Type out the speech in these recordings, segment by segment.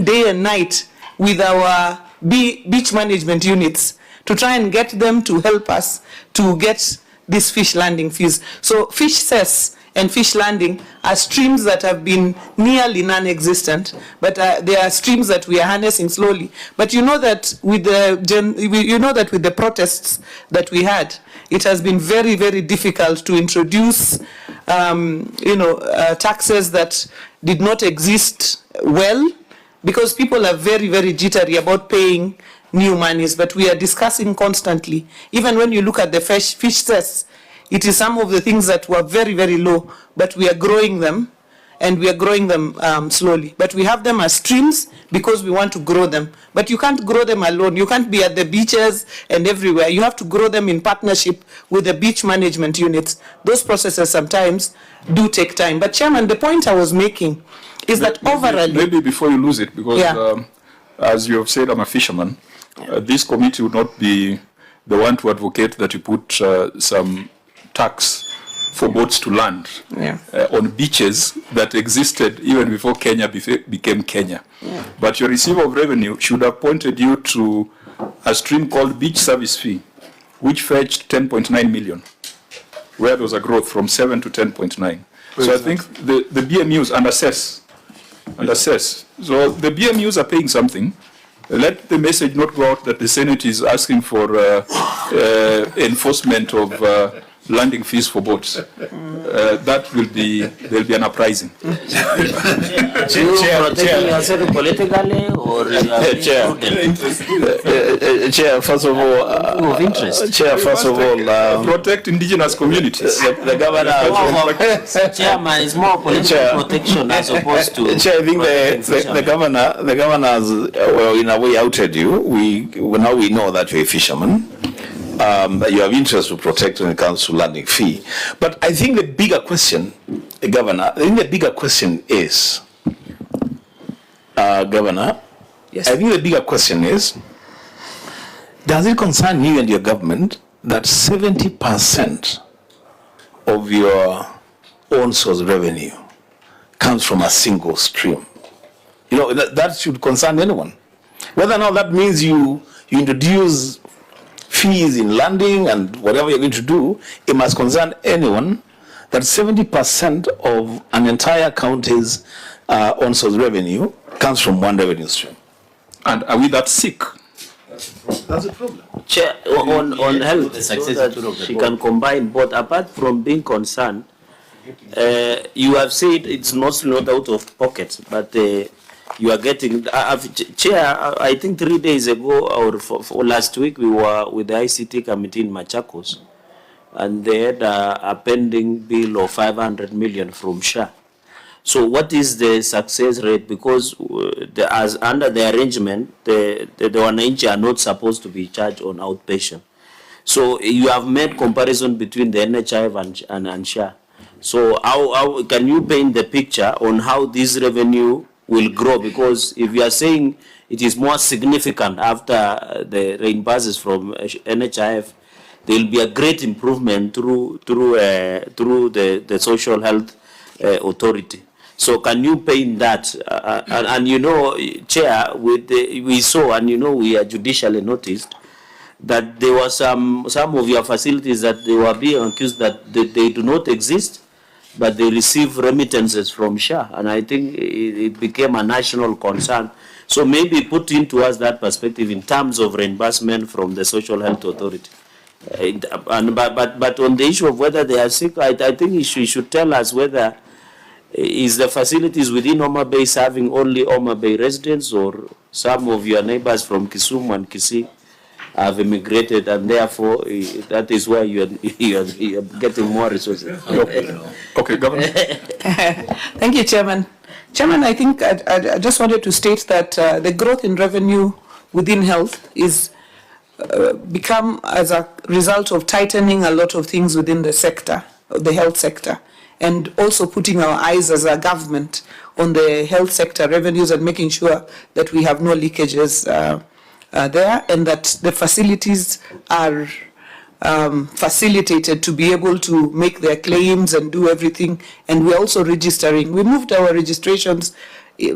day and night with our beach management units to try and get them to help us to get these fish landing fees. So fish cess and fish landing are streams that have been nearly non-existent, but they are streams that we are harnessing slowly. But you know that with the protests that we had, it has been very, very difficult to introduce taxes that did not exist well, because people are very, very jittery about paying new monies. But we are discussing constantly. Even when you look at the fish cess, it is some of the things that were very, very low, but we are growing them, and we are growing them slowly. But we have them as streams because we want to grow them. But you can't grow them alone. You can't be at the beaches and everywhere. You have to grow them in partnership with the beach management units. Those processes sometimes do take time. But Chairman, the point I was making is that overall... Maybe before you lose it, because as you have said, I'm a fisherman, this committee would not be the one to advocate that you put some tax for boats to land on beaches that existed even before Kenya became Kenya. Yeah. But your receiver of revenue should have pointed you to a stream called beach service fee, which fetched 10.9 million, where there was a growth from 7 to 10.9. So I think the BMUs underassess. So the BMUs are paying something. Let the message not go out that the Senate is asking for enforcement of landing fees for boats. That will be, there'll be an uprising. Protecting yourself politically or Chair, first of all, of interest. Chair, first of all, protect indigenous communities. The governor, Chairman, is more political protection as opposed to. Chair, I think the governor has, well, in a way, outed you. Now we know that you're a fisherman. That you have interest to protect when it comes to landing fee. But I think the bigger question, Governor, is, Governor, yes. I think the bigger question is, does it concern you and your government that 70% of your own source revenue comes from a single stream? You know, that should concern anyone. Whether or not that means you introduce fees in landing and whatever you're going to do, it must concern anyone that 70% of an entire county's on-source revenue comes from one revenue stream. And are we that sick? That's the problem. Chair, on health, so that she can combine both. Apart from being concerned, you have said it's not out of pocket, but you are getting, Chair, I think 3 days ago or for last week, we were with the ICT committee in Machakos, and they had a pending bill of 500 million from SHA. So what is the success rate? Because as under the arrangement, the wananchi are not supposed to be charged on outpatient. So you have made comparison between the NHIF and SHA. So how can you paint the picture on how this revenue will grow? Because if you are saying it is more significant after the reimburses from NHIF, there will be a great improvement through the social health authority. So can you paint that? And you know, Chair, we saw, and you know, we are judicially noticed that there were some of your facilities that they were being accused that they do not exist, but they receive remittances from SHA, and I think it became a national concern. So maybe put into us that perspective in terms of reimbursement from the Social Health Authority. But on the issue of whether they are sick, I think you should tell us whether is the facilities within Homa Bay serving only Homa Bay residents, or some of your neighbors from Kisumu and Kisii have immigrated, and therefore that is why you are getting more resources. Okay, Governor. Thank you, Chairman. Chairman, I think I just wanted to state that the growth in revenue within health is become as a result of tightening a lot of things within the sector, the health sector, and also putting our eyes as a government on the health sector revenues and making sure that we have no leakages there, and that the facilities are facilitated to be able to make their claims and do everything. And we're also registering. We moved our registrations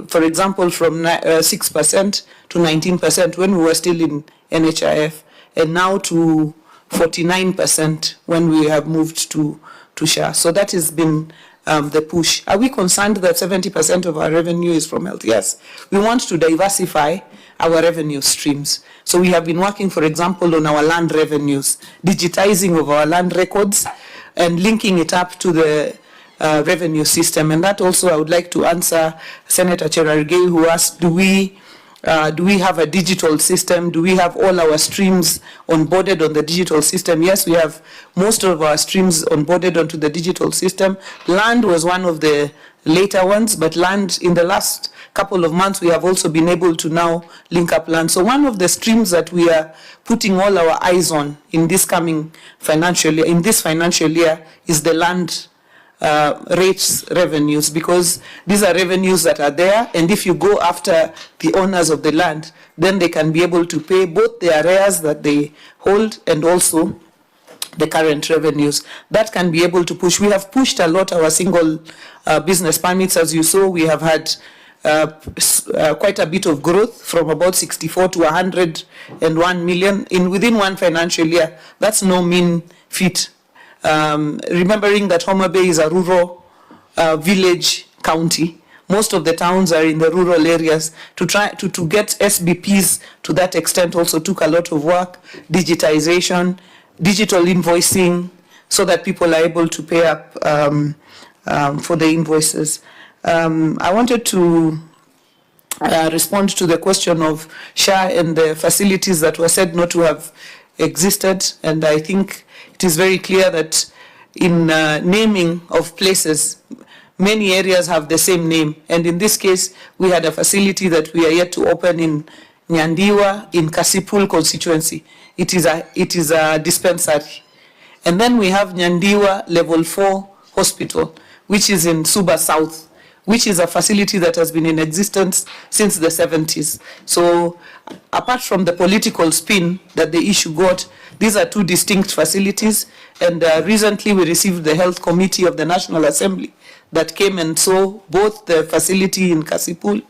for example, from 6% to 19% when we were still in NHIF, and now to 49% when we have moved to SHA. So that has been the push. Are we concerned that 70% of our revenue is from health? Yes. We want to diversify our revenue streams. So we have been working, for example, on our land revenues, digitizing of our land records and linking it up to the revenue system. And that also I would like to answer Senator Cherargei, who asked, do we have a digital system? Do we have all our streams onboarded on the digital system? Yes, we have most of our streams onboarded onto the digital system. Land was one of the later ones, but land in the last couple of months, we have also been able to now link up land. So one of the streams that we are putting all our eyes on in this coming financial year, is the land rates revenues, because these are revenues that are there, and if you go after the owners of the land, then they can be able to pay both the arrears that they hold and also the current revenues. That can be able to push. We have pushed a lot our single business permits. As you saw, we have had quite a bit of growth from about 64 to 101 million within one financial year. That's no mean feat. Remembering that Homa Bay is a rural village county, most of the towns are in the rural areas. To try to get SBPs to that extent also took a lot of work, digitization, digital invoicing, so that people are able to pay up for the invoices. I wanted to respond to the question of SHA and the facilities that were said not to have existed, and I think it is very clear that in naming of places, many areas have the same name, and in this case, we had a facility that we are yet to open in Nyandiwa in Kasipul constituency. It is a dispensary. And then we have Nyandiwa Level 4 Hospital, which is in Suba South, which is a facility that has been in existence since the 70s. So apart from the political spin that the issue got, these are two distinct facilities. And recently we received the Health Committee of the National Assembly that came and saw both the facility in Kasipul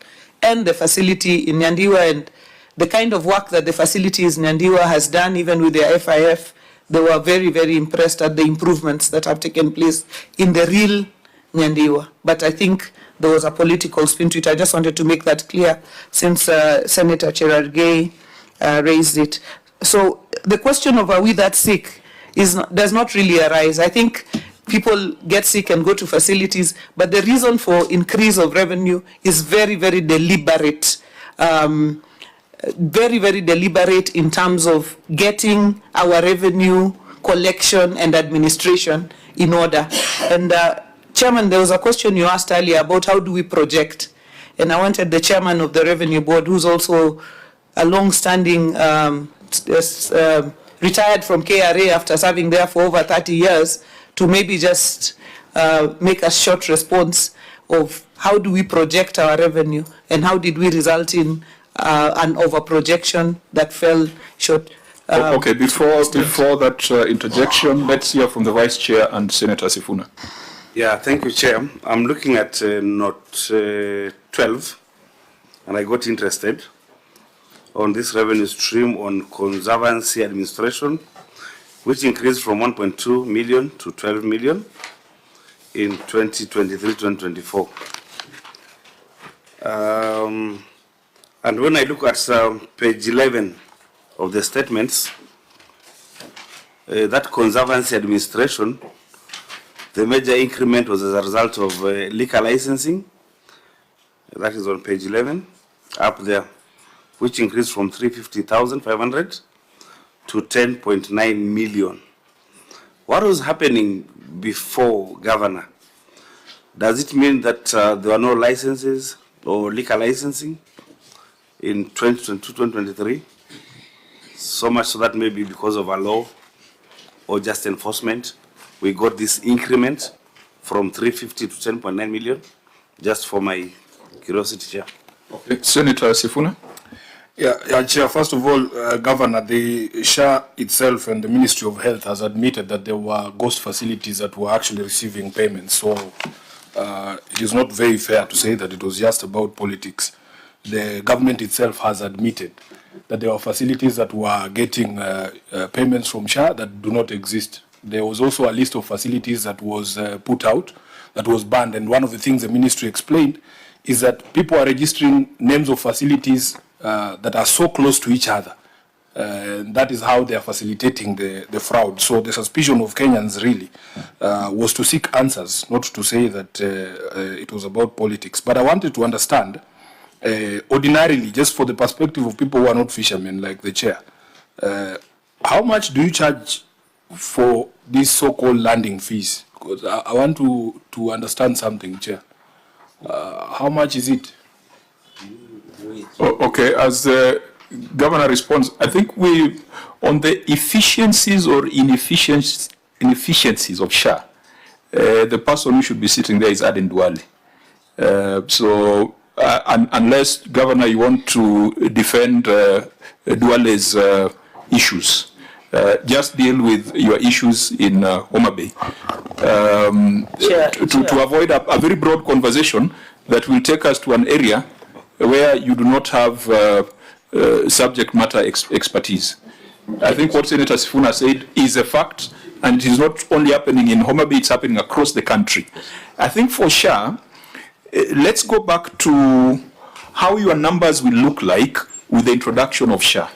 and the facility in Nyandiwa, and the kind of work that the facility in Nyandiwa has done, even with their FIF, they were very, very impressed at the improvements that have taken place in the real Nyandiwa. But I think there was a political spin to it. I just wanted to make that clear since Senator Cherargei raised it. So the question of are we that sick does not really arise. I think people get sick and go to facilities, but the reason for increase of revenue is very, very deliberate. Very, very deliberate in terms of getting our revenue collection and administration in order. And Chairman, there was a question you asked earlier about how do we project, and I wanted the chairman of the Revenue Board, who's also a long-standing, retired from KRA after serving there for over 30 years, to maybe just make a short response of how do we project our revenue and how did we result in an over-projection that fell short. Okay, before that interjection, let's hear from the Vice Chair and Senator Sifuna. Yeah, thank you, Chair. I'm looking at note 12, and I got interested on this revenue stream on conservancy administration, which increased from 1.2 million to 12 million in 2023-2024. And when I look at page 11 of the statements, that conservancy administration, the major increment was as a result of liquor licensing. That is on page 11, up there, which increased from 350,500 to 10.9 million. What was happening before, Governor? Does it mean that there were no licenses or liquor licensing in 2022-2023? So much so that maybe because of a law or just enforcement, we got this increment from 350 to 10.9 million, just for my curiosity, Chair. Okay. Senator Sifuna. Yeah, Chair, first of all, Governor, the SHA itself and the Ministry of Health has admitted that there were ghost facilities that were actually receiving payments. So it is not very fair to say that it was just about politics. The government itself has admitted that there were facilities that were getting payments from SHA that do not exist. There was also a list of facilities that was put out, that was banned. And one of the things the ministry explained is that people are registering names of facilities that are so close to each other. That is how they are facilitating the fraud. So the suspicion of Kenyans really was to seek answers, not to say that it was about politics. But I wanted to understand, ordinarily, just for the perspective of people who are not fishermen, like the chair, how much do you charge for these so-called landing fees? Because I want to understand something, Chair. How much is it? Okay, as the Governor responds, I think we, on the efficiencies or inefficiencies of SHA, the person who should be sitting there is Aden Duale. Unless, Governor, you want to defend Duale's issues, just deal with your issues in Homa Bay. To avoid a very broad conversation that will take us to an area where you do not have subject matter expertise. I think what Senator Sifuna said is a fact, and it is not only happening in Homa Bay, it's happening across the country. I think for SHA, let's go back to how your numbers will look like with the introduction of SHA.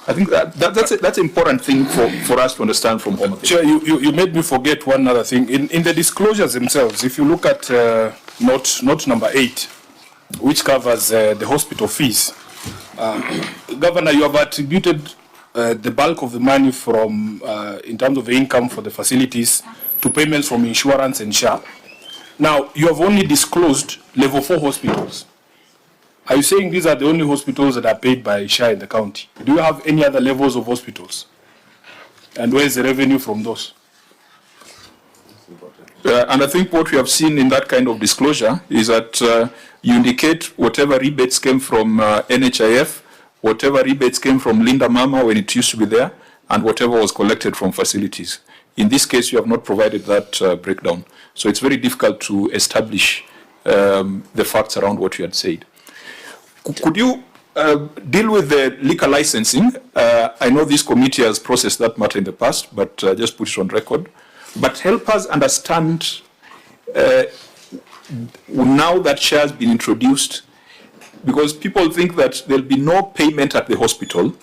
I think that's an important thing for us to understand from Homa Bay. Chair, you made me forget one other thing. In the disclosures themselves, if you look at note number 8, which covers the hospital fees, Governor, you have attributed the bulk of the money from, in terms of the income for the facilities, to payments from insurance and SHA. Now, you have only disclosed level 4 hospitals. Are you saying these are the only hospitals that are paid by SHA in the county? Do you have any other levels of hospitals? And where is the revenue from those? And I think what we have seen in that kind of disclosure is that you indicate whatever rebates came from NHIF, whatever rebates came from Linda Mama when it used to be there, and whatever was collected from facilities. In this case, you have not provided that breakdown. So it's very difficult to establish the facts around what you had said. Could you deal with the liquor licensing? I know this committee has processed that matter in the past, but just put it on record. But help us understand, now that SHA has been introduced, because people think that there'll be no payment at the hospital,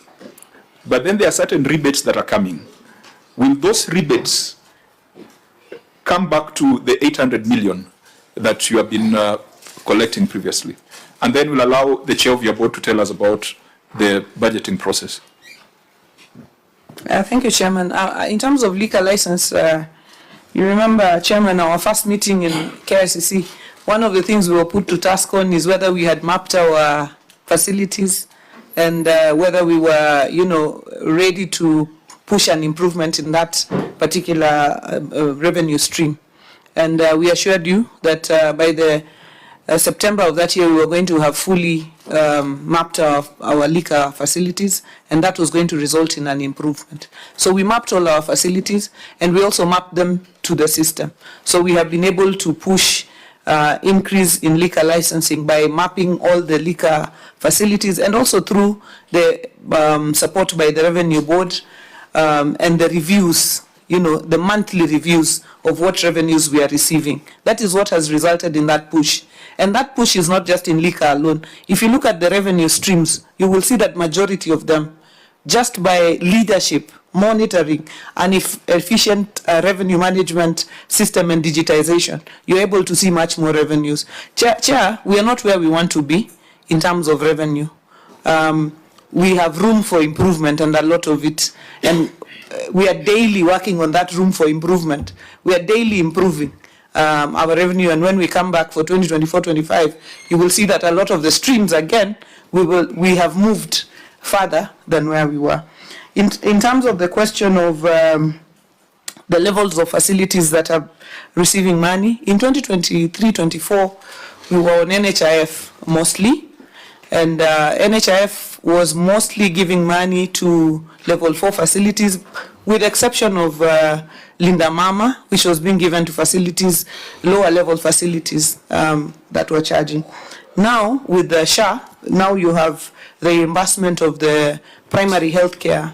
but then there are certain rebates that are coming. Will those rebates come back to the 800 million that you have been collecting previously? And then we'll allow the chair of your board to tell us about the budgeting process. Thank you, Chairman. In terms of liquor license, you remember, Chairman, our first meeting in KICC, one of the things we were put to task on is whether we had mapped our facilities and whether we were, ready to push an improvement in that particular revenue stream. And we assured you that by the September of that year, we were going to have fully mapped our liquor facilities, and that was going to result in an improvement. So we mapped all our facilities, and we also mapped them to the system. So we have been able to push increase in liquor licensing by mapping all the liquor facilities, and also through the support by the Revenue Board and the reviews, the monthly reviews of what revenues we are receiving. That is what has resulted in that push. And that push is not just in liquor alone. If you look at the revenue streams, you will see that majority of them, just by leadership, monitoring, and efficient revenue management system and digitization, you're able to see much more revenues. Chair, we are not where we want to be in terms of revenue. We have room for improvement, and a lot of it. And we are daily working on that room for improvement. We are daily improving our revenue, and when we come back for 2024-25, you will see that a lot of the streams, again, we have moved further than where we were. In terms of the question of the levels of facilities that are receiving money, in 2023-24, we were on NHIF mostly, and NHIF was mostly giving money to level 4 facilities, with the exception of Linda Mama, which was being given to facilities, lower level facilities that were charging. Now, with the SHA, now you have the reimbursement of the primary health care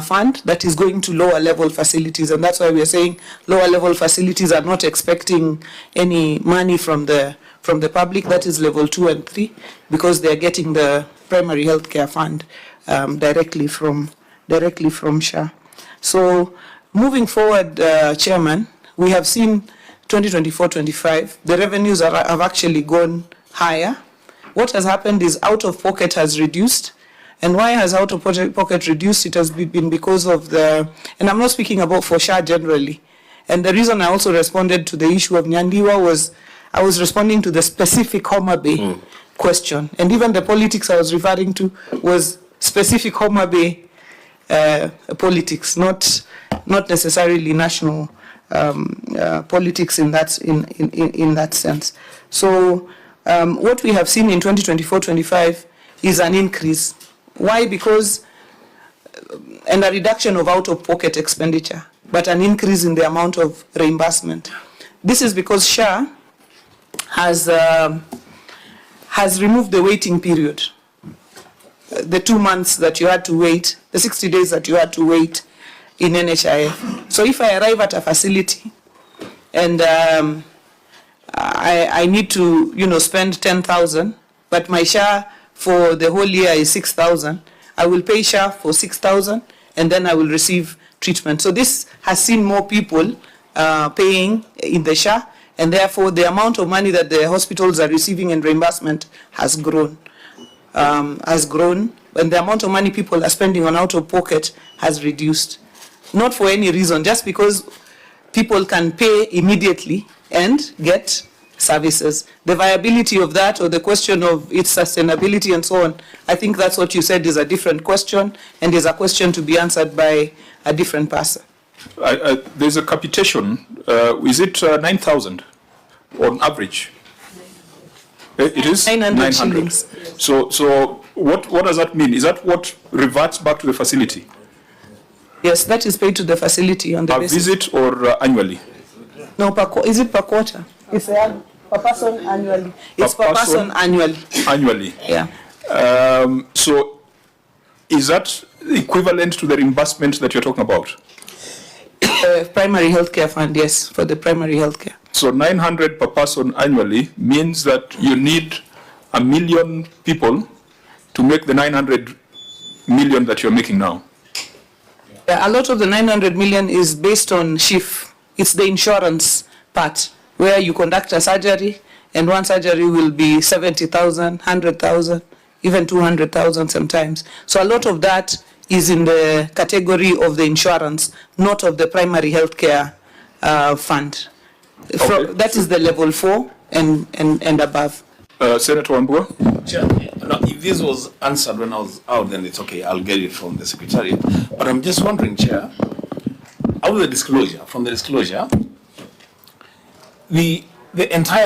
fund that is going to lower level facilities, and that's why we are saying lower level facilities are not expecting any money from the public. That is level 2 and 3, because they are getting the primary health care fund directly from SHA. So moving forward, Chairman, we have seen 2024-25, the revenues have actually gone higher. What has happened is out of pocket has reduced. And why has out of pocket reduced? It has been because of the, and I'm not speaking about for SHA generally. And the reason I also responded to the issue of Nyandiwa was I was responding to the specific Homa Bay question. And even the politics I was referring to was specific Homa Bay politics, not necessarily national politics in that sense. So what we have seen in 2024-25 is an increase. Why? Because, and a reduction of out-of-pocket expenditure, but an increase in the amount of reimbursement. This is because SHA has removed the waiting period. The 2 months that you had to wait, the 60 days that you had to wait in NHIF. So if I arrive at a facility and I need to, spend 10,000, but my SHA for the whole year is 6,000, I will pay SHA for 6,000 and then I will receive treatment. So this has seen more people paying in the SHA, and therefore the amount of money that the hospitals are receiving in reimbursement has grown. And the amount of money people are spending on out-of-pocket has reduced. Not for any reason, just because people can pay immediately and get services. The viability of that, or the question of its sustainability and so on, I think that's what you said is a different question, and is a question to be answered by a different person. There's a capitation. Is it 9,000 on average? It is 900 shillings. So what does that mean? Is that what reverts back to the facility? Yes, that is paid to the facility on the basis. Per visit or annually? No, is it per quarter? It's per person annually. It's per person annually. Annually? Yeah. So is that equivalent to the reimbursement that you're talking about? Primary healthcare fund, yes, for the primary healthcare. So 900 per person annually means that you need 1 million people to make the 900 million that you're making now. Yeah, a lot of the 900 million is based on SHIF. It's the insurance part, where you conduct a surgery, and one surgery will be 70,000, 100,000, even 200,000 sometimes. So a lot of that is in the category of the insurance, not of the primary healthcare fund. Okay. That is the level 4 and above. Senator Wambua? Chair, no, if this was answered when I was out, then it's okay. I'll get it from the Secretariat. But I'm just wondering, Chair, out of the disclosure, from the disclosure, the entire